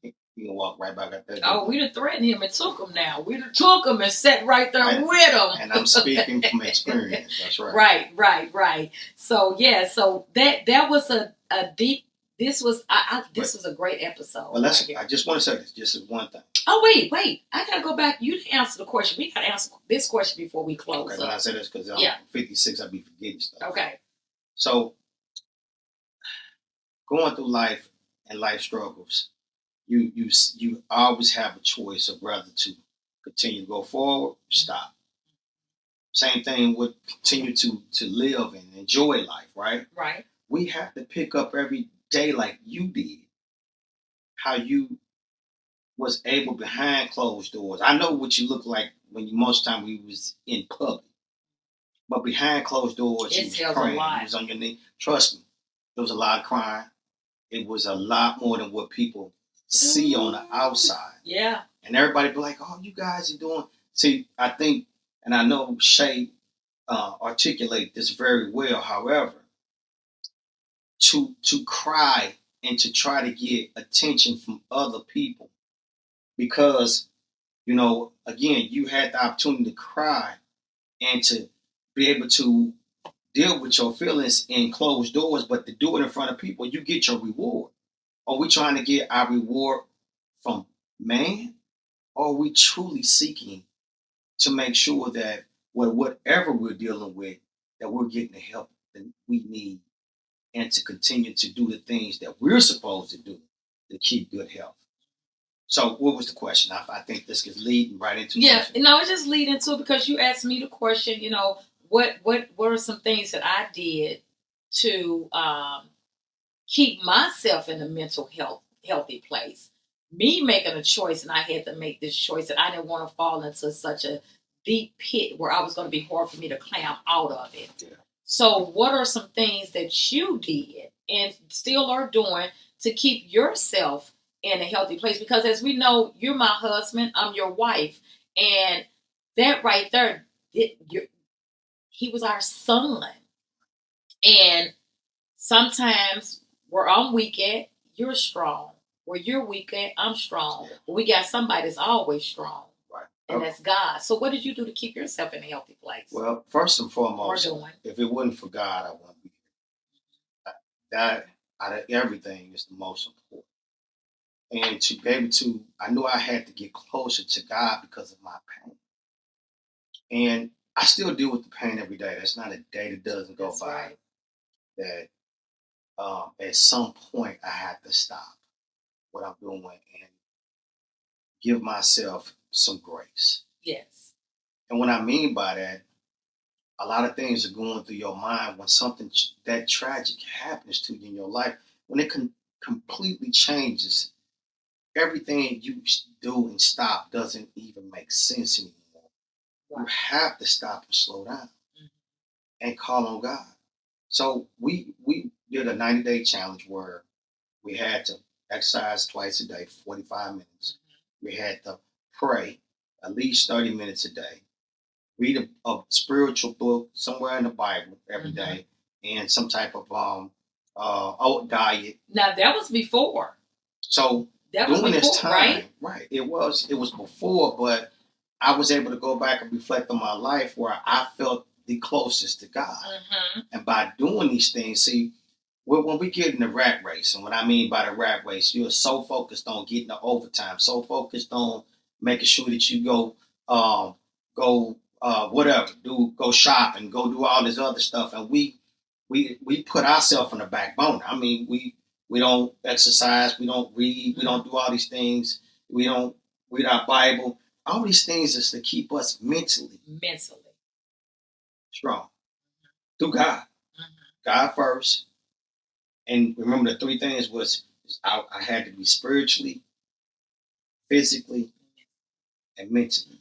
you can walk right back up there. Oh, we'd have threatened him and took him now. We'd have took him and sat right there with him. And I'm speaking from experience. That's right. Right. So, yeah, so that was a deep, this was a great episode. Well, I just want to say this, just one thing. Oh, wait. I got to go back. You didn't answer the question. We got to answer this question before we close. Okay, when I say this, because I'm 56, I'll be forgetting stuff. Okay. So, going through life and life struggles, you always have a choice of whether to continue to go forward or stop. Same thing with continue to live and enjoy life, right? Right. We have to pick up every day like you did. How you was able behind closed doors. I know what you look like when most time we was in public. But behind closed doors, you was praying, you was on your knee. Trust me, there was a lot of crying. It was a lot more than what people see on the outside. Yeah. And everybody be like, oh, you guys are doing. See, I think, and I know Shay articulate this very well. However, to cry and to try to get attention from other people, because, again, you had the opportunity to cry and to be able to deal with your feelings in closed doors, but to do it in front of people, you get your reward. Are we trying to get our reward from man? Or are we truly seeking to make sure that whatever we're dealing with, that we're getting the help that we need, and to continue to do the things that we're supposed to do to keep good health? So what was the question? I think this is leading right into the question. No, it's just leading into it because you asked me the question, what are some things that I did to keep myself in a mental healthy place? Me making a choice, and I had to make this choice, and I didn't want to fall into such a deep pit where I was going to be hard for me to climb out of it. Yeah. So what are some things that you did and still are doing to keep yourself in a healthy place? Because as we know, you're my husband, I'm your wife, and that right there, he was our son. And sometimes where I'm weak at, you're strong. Where you're weak at, I'm strong. But we got somebody that's always strong. Right. And that's God. So what did you do to keep yourself in a healthy place? Well, first and foremost, if it wasn't for God, I wouldn't be here. That, out of everything, is the most important. And to be able to, I knew I had to get closer to God because of my pain. And I still deal with the pain every day. There's not a day that doesn't go by that at some point I had to stop what I'm doing and give myself some grace. Yes. And what I mean by that, a lot of things are going through your mind when something that tragic happens to you in your life. When it completely changes, everything you do and stop doesn't even make sense anymore. Right. You have to stop and slow down and call on God. So we did a 90-day challenge where we had to exercise twice a day, 45 minutes. We had to pray at least 30 minutes a day. Read a spiritual book somewhere in the Bible every day, and some type of oat diet. Now that was before. So that was during before, this time, right? It was before, but I was able to go back and reflect on my life where I felt the closest to God. And by doing these things, see, when we get in the rat race, and what I mean by the rat race, you're so focused on getting the overtime, so focused on making sure that you go go shopping, go do all this other stuff, and we put ourselves on the back burner. I mean, We don't exercise. We don't read. We don't do all these things. We don't read our Bible. All these things is to keep us mentally strong through God. God first. And remember the three things was I had to be spiritually, physically, and mentally.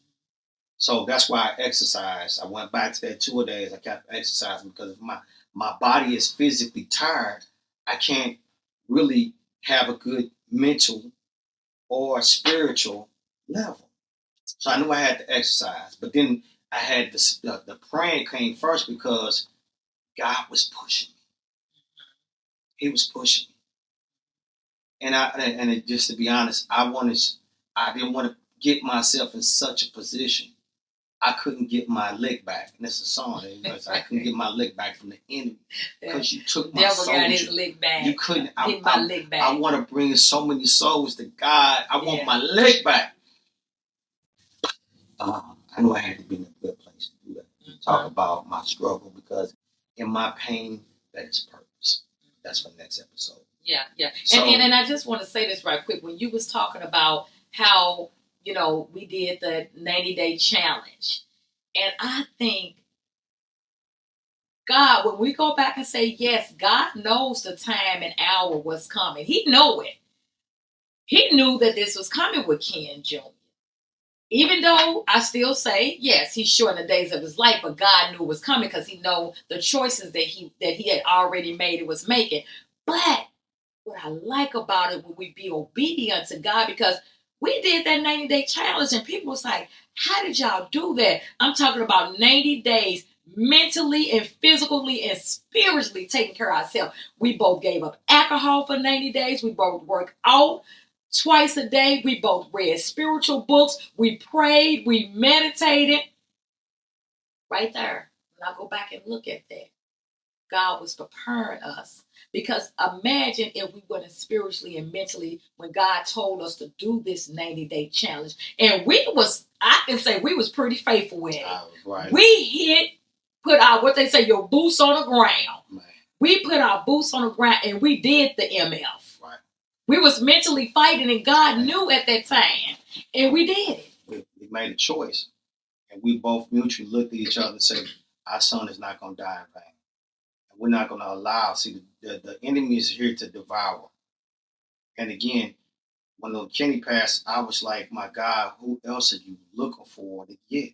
So that's why I exercise. I went back to that 2 days. I kept exercising because if my body is physically tired, I can't really have a good mental or spiritual level. So I knew I had to exercise. But then I had the praying came first because God was pushing me. He was pushing me. And just to be honest, I didn't want to get myself in such a position. I couldn't get my lick back. And that's a song. I couldn't get my lick back from the enemy because you took my Devil soldier. got his lick back. You couldn't. Get my lick back. I want to bring so many souls to God. I want my lick back. I knew I had to be in a good place to do that. Talk about my struggle because in my pain, that is purpose. That's for the next episode. Yeah. So, and I just want to say this right quick. When you was talking about how, we did the 90-day challenge. And I think God, when we go back and say, yes, God knows the time and hour was coming. He know it. He knew that this was coming with Ken Jr. Even though I still say, yes, he's shortened the days of his life, but God knew it was coming because he know the choices that he had already made and was making. But what I like about it when we be obedient to God, because we did that 90-day challenge and people was like, how did y'all do that? I'm talking about 90 days mentally and physically and spiritually taking care of ourselves. We both gave up alcohol for 90 days. We both worked out twice a day. We both read spiritual books. We prayed. We meditated. Right there. When I go back and look at that, God was preparing us. Because imagine if we went spiritually and mentally when God told us to do this 90-day challenge. And I can say we was pretty faithful with it. Right. We put our, what they say, your boots on the ground. Man. We put our boots on the ground and we did the MF. Right. We was mentally fighting and God knew at that time. And we did it. We made a choice. And we both mutually looked at each other and said, our son is not going to die in vain. And we're not going to allow, the enemy is here to devour. And again, when Kenny passed, I was like, my God, who else are you looking for to get?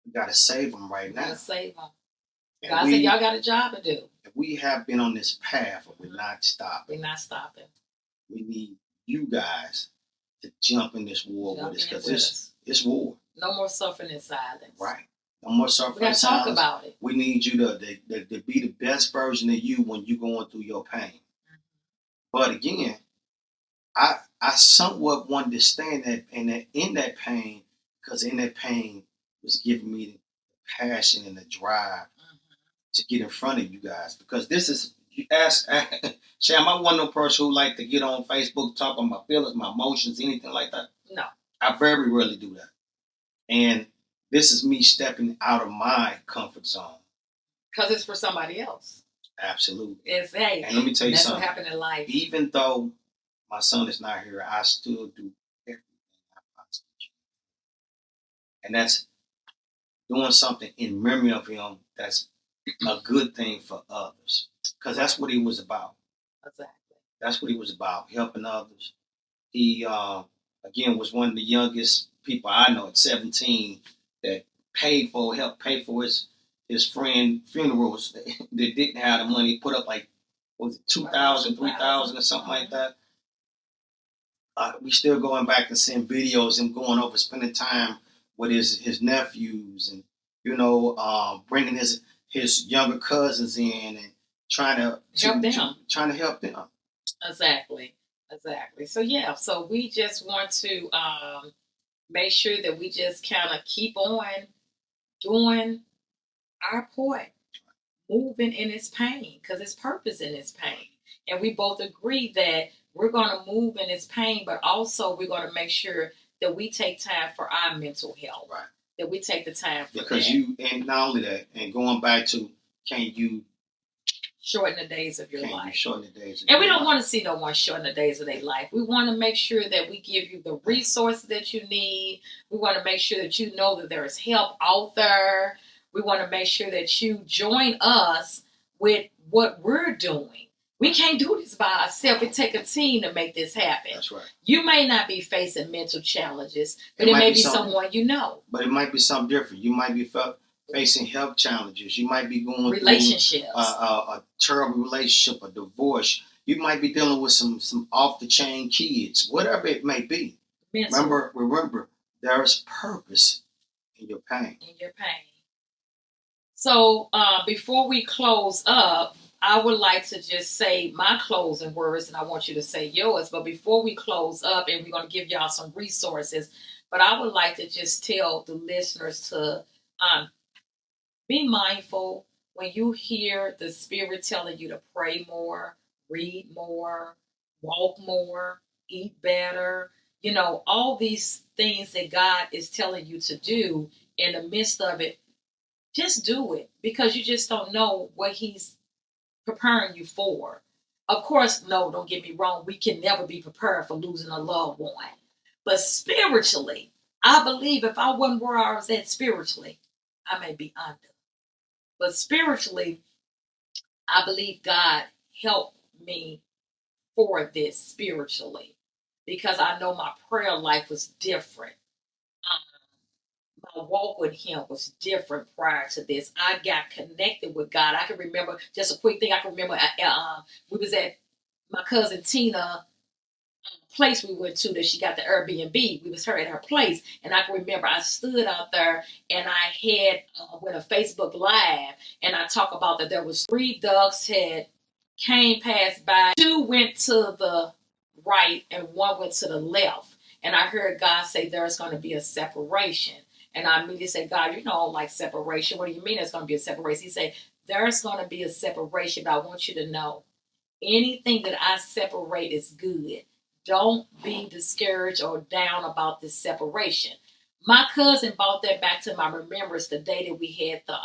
We got to save him right now. Gotta save him. God said, y'all got a job to do. We have been on this path, but we're not stopping. We're not stopping. We need you guys to jump in this war with us because it's war. No more suffering in silence. Right. No more suffering in We silence. got to talk about it. We need you to be the best version of you when you're going through your pain. Mm-hmm. But again, I somewhat understand that in that pain, because in that pain was giving me the passion and the drive to get in front of you guys. Because this is, you ask, Sam, I wasn't no person who like to get on Facebook talking about my feelings, my emotions, anything like that. No. I very rarely do that. And this is me stepping out of my comfort zone. Because it's for somebody else. Absolutely. It's, hey, and let me tell you something. That's what happened in life. Even though my son is not here, I still do everything I possibly can. And that's doing something in memory of him that's a good thing for others. Because that's what he was about. Exactly. That's what he was about, helping others. He, again, was one of the youngest people I know at 17 that helped pay for his friend funerals that didn't have the money. Put up like, what was it, 2,000, 3,000 or something like that. We still going back and seeing videos, him going over, spending time with his nephews and, bringing his younger cousins in and trying to help them. Exactly. So we just want to make sure that we just kind of keep on doing our part, moving in his pain, because there's purpose in his pain. And we both agree that we're going to move in his pain, but also we're going to make sure that we take time for our mental health. Right. That we take the time for because that. and not only that, and going back to, can you shorten the days of your Can you life. shorten the days of And we your don't life? want to see no one shorten the days of their life. We want to make sure that we give you the resources that you need. We want to make sure that you know that there is help out there. We want to make sure that you join us with what we're doing. We can't do this by ourselves. It takes a team to make this happen. That's right. You may not be facing mental challenges, but It it might may be be something- someone you know. But it might be something different. You might be facing health challenges. You might be going Relationships. through a terrible relationship, a divorce. You might be dealing with some off the chain kids, whatever it may be. Mental Remember, there is purpose in your pain. in your pain. So before we close up, I would like to just say my closing words, and I want you to say yours. But before we close up, and we're going to give y'all some resources, but I would like to just tell the listeners to be mindful when you hear the Spirit telling you to pray more, read more, walk more, eat better. You know, all these things that God is telling you to do. In the midst of it, just do it, because you just don't know what He's preparing you for. Of course, no, don't get me wrong. We can never be prepared for losing a loved one. But spiritually, I believe if I wasn't where I was at spiritually, I may be under. But spiritually, I believe God helped me for this spiritually, because I know my prayer life was different. My walk with Him was different prior to this. I got connected with God. I can remember, just a quick thing, I can remember we was at my cousin Tina place we went to that she got the Airbnb. We was her at her place, and I can remember I stood out there and I had went a Facebook Live, and I talk about that there was 3 ducks had came passed by. 2 went to the right and 1 went to the left, and I heard God say there's going to be a separation. And I immediately said, God, you know, like separation. What do you mean there's going to be a separation? He said, there's going to be a separation, but I want you to know anything that I separate is good. Don't be discouraged or down about this separation. My cousin brought that back to my remembrance the day that we had the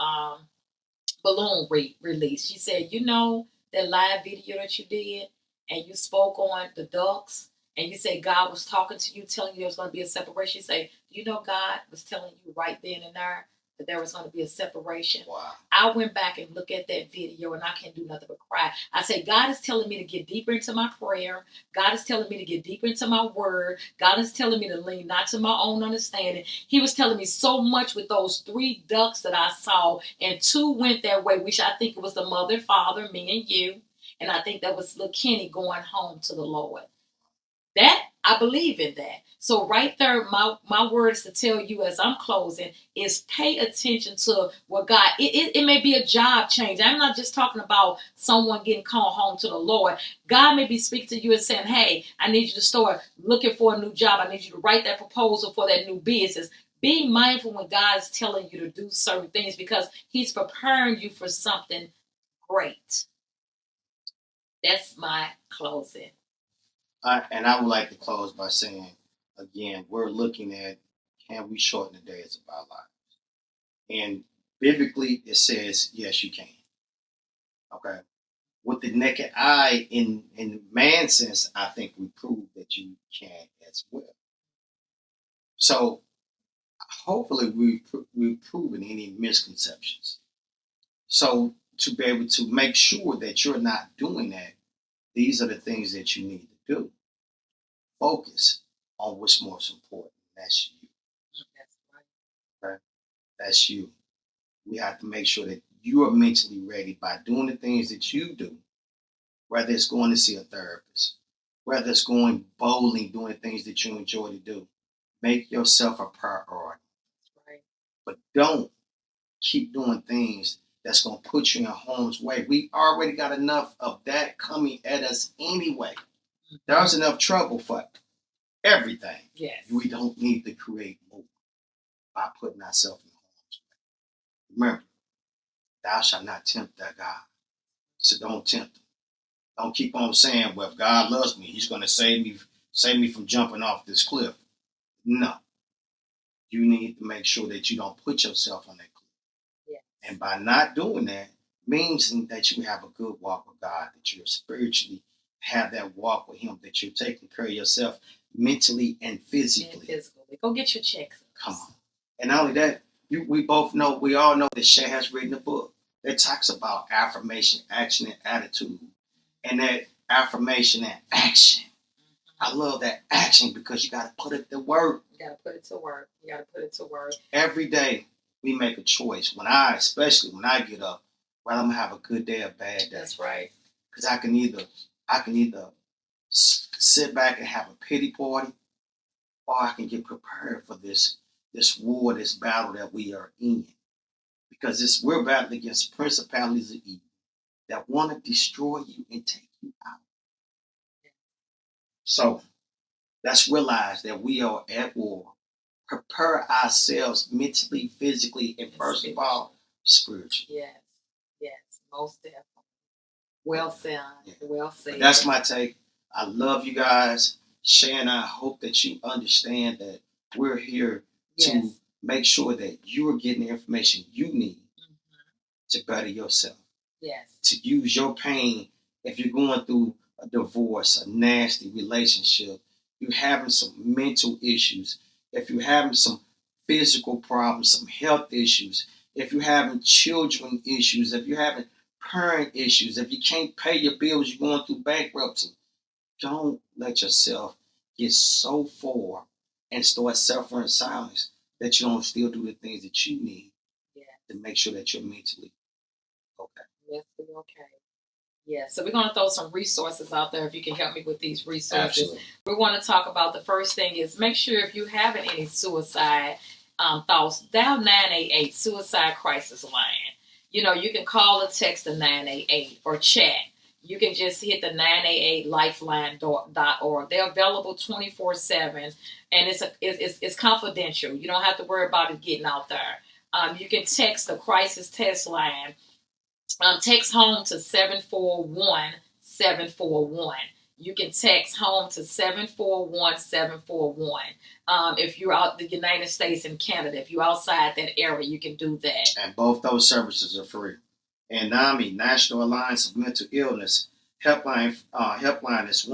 balloon release. She said, you know, that live video that you did and you spoke on the ducks and you said God was talking to you, telling you there was going to be a separation. You say, you know, God was telling you right then and there that there was going to be a separation. Wow. I went back and looked at that video and I can't do nothing but cry. I say, God is telling me to get deeper into my prayer. God is telling me to get deeper into my word. God is telling me to lean not to my own understanding. He was telling me so much with those 3 ducks that I saw, and 2 went that way, which I think it was the mother and father, me and you. And I think that was little Kenny going home to the Lord. That, I believe in that. So right there, my words to tell you as I'm closing is pay attention to what God, it may be a job change. I'm not just talking about someone getting called home to the Lord. God may be speaking to you and saying, hey, I need you to start looking for a new job. I need you to write that proposal for that new business. Be mindful when God is telling you to do certain things, because He's preparing you for something great. That's my closing. And I would like to close by saying, again, we're looking at, can we shorten the days of our lives? And biblically, it says, yes, you can. Okay. With the naked eye, in man sense, I think we prove that you can as well. So hopefully we've proven any misconceptions. So to be able to make sure that you're not doing that, these are the things that you need to do. Focus on what's most important. That's you. That's right. Okay? That's you. We have to make sure that you are mentally ready by doing the things that you do, whether it's going to see a therapist, whether it's going bowling, doing things that you enjoy to do. Make yourself a priority. Right. But don't keep doing things that's going to put you in harm's way. We already got enough of that coming at us anyway. There's enough trouble for everything. Yes. We don't need to create more by putting ourselves in harm's way. Remember, thou shalt not tempt thy God. So don't tempt him. Don't keep on saying, well, if God loves me, He's going to save me from jumping off this cliff. No. You need to make sure that you don't put yourself on that cliff. Yes. And by not doing that, means that you have a good walk with God, that you're spiritually have that walk with Him, that you're taking care of yourself mentally and physically. Go get your checks. Come on. And not only that, we all know that Shay has written a book that talks about affirmation, action, and attitude. And that affirmation and action. I love that action because you got to put it to work. You got to put it to work. Every day we make a choice. Especially when I get up, whether I'm going to have a good day or bad day. That's right. Because I can either sit back and have a pity party, or I can get prepared for this war, this battle that we are in. Because we're battling against principalities of evil that want to destroy you and take you out. So let's realize that we are at war. Prepare ourselves mentally, physically, and first of all, spiritually. Yes, most definitely. Well said. Yeah. Well said. But that's my take. I love you guys. Shay and I hope that you understand that we're here to make sure that you are getting the information you need to better yourself. Yes. To use your pain if you're going through a divorce, a nasty relationship, you're having some mental issues, if you're having some physical problems, some health issues, if you're having children issues, if you're having parent issues, if you can't pay your bills, you're going through bankruptcy, don't let yourself get so far and start suffering in silence that you don't still do the things that you need to make sure that you're mentally okay. Mentally okay. Yeah, so we're going to throw some resources out there if you can help me with these resources. Absolutely. We want to talk about the first thing is make sure if you having any suicide thoughts, dial 988 Suicide Crisis Line. You know, you can call or text the 988 or chat. You can just hit the 988lifeline.org. They're available 24/7, and it's confidential. You don't have to worry about it getting out there. You can text the crisis test line. Text home to 741-741. You can text home to 741-741. If you're out the United States and Canada, if you're outside that area, you can do that. And both those services are free. And NAMI, National Alliance of Mental Illness, helpline is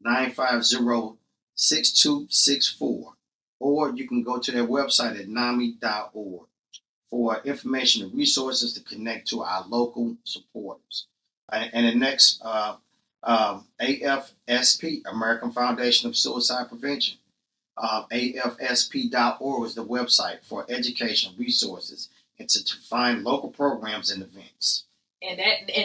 1-800-950-6264. Or you can go to their website at NAMI.org for information and resources to connect to our local supporters. And the next, AFSP, American Foundation of Suicide Prevention. AFSP.org is the website for education resources and to find local programs and events. And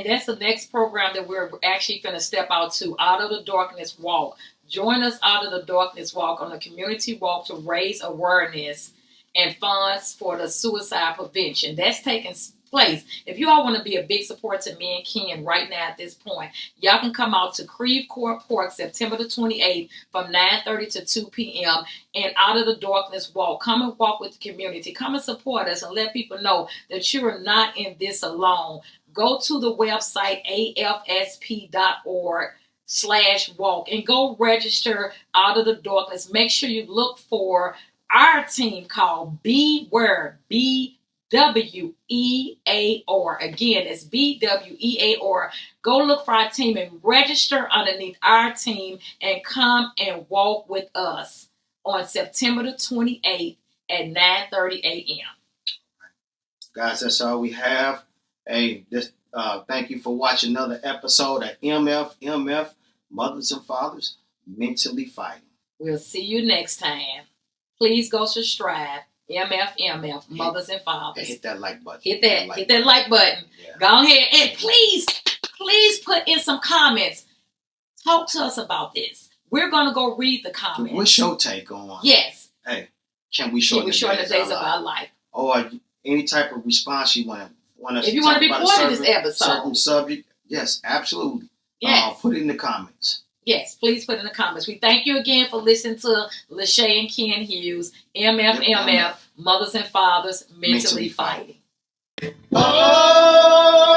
that's the next program that we're actually going to step out to, Out of the Darkness Walk. Join us Out of the Darkness Walk on a community walk to raise awareness and funds for the suicide prevention. That's taking place. If you all want to be a big support to me and Ken right now at this point, y'all can come out to Creve Court Park September the 28th from 9:30 to 2 p.m. and Out of the Darkness Walk. Come and walk with the community. Come and support us and let people know that you are not in this alone. Go to the website afsp.org/walk and go register Out of the Darkness. Make sure you look for our team called Beware, BWEAR. Again, it's BWEAR. Go look for our team and register underneath our team and come and walk with us on September the 28th at 9:30 a.m. Guys, that's all we have. Hey, thank you for watching another episode of MF, Mothers and Fathers Mentally Fighting. We'll see you next time. Please go subscribe. MF, Mothers and Fathers. Hit that like button. Hit that like button. Yeah. Go ahead and please put in some comments. Talk to us about this. We're going to go read the comments. What's your take on? Yes. Hey, can we shorten the days of our life? Or any type of response you want us if you want to be part of this episode. Certain subject, yes, absolutely. Yes. Put it in the comments. Yes, please put in the comments. We thank you again for listening to Lachey and Ken Hughes, MF, Mothers and Fathers Mentally Fighting. Oh,